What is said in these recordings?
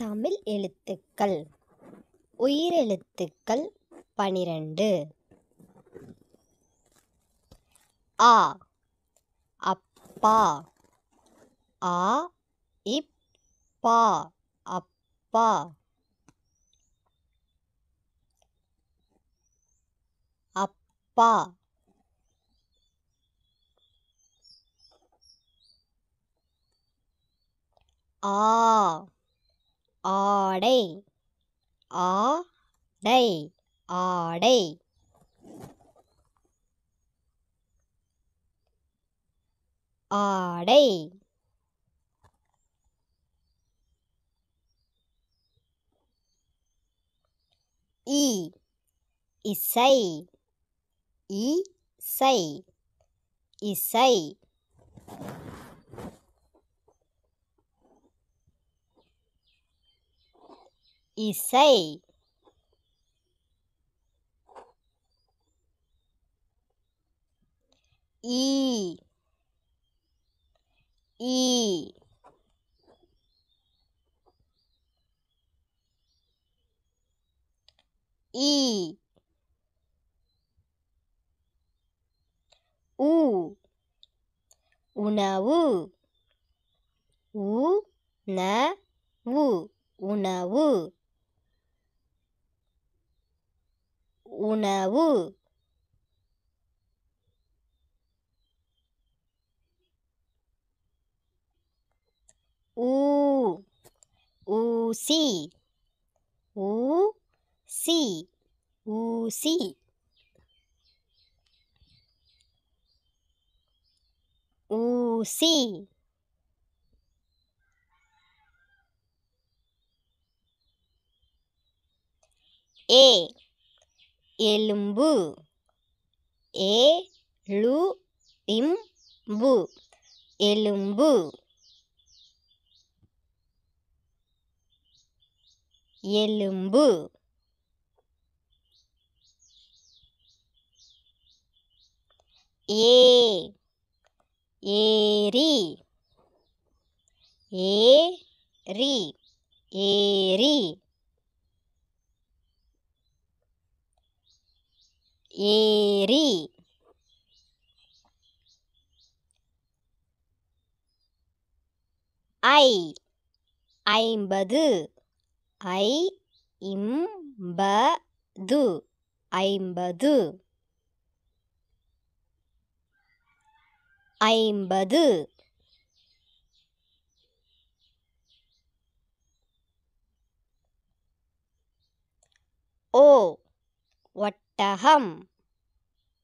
தமிழ் எழுத்துக்கள். உயிரெழுத்துக்கள் 12. ஆ அப்பா. ஆ இப்பா அப்பா. அப்பா. ஆ ஆடை. ஆடை ஆடை. ஆடை. இ இசை. இசை இசை. இசை. ஈ ஈ. ஈ. உ உணவு. உணவு உணவு. உணவு. ஊ ஊசி. ஊசி ஊசி. ஊசி. ஏ எலும்பு. ஏ-லு-இம்-பு எலும்பு. எலும்பு. ஏ ஏரி. ஏரி ஏரி. ஏரி. ஐ 50. ஐ-இம்-ப-து 50. 50. ஓ ஒட்டகம்.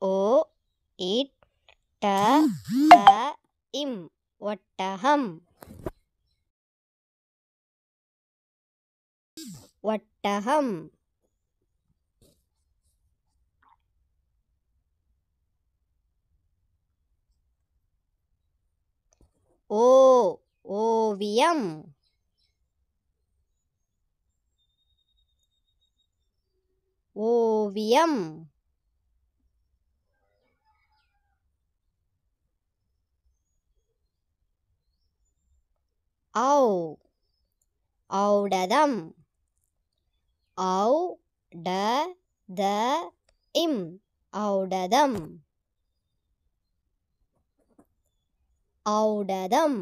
ஓ-இட்-ட-க-இம் ஒட்டகம். ஒட்டகம். ஓ ஓவியம். ஓவியம். ஔ ஔடதம். ஔ-ட-த-இம் ஔடதம். ஔடதம்.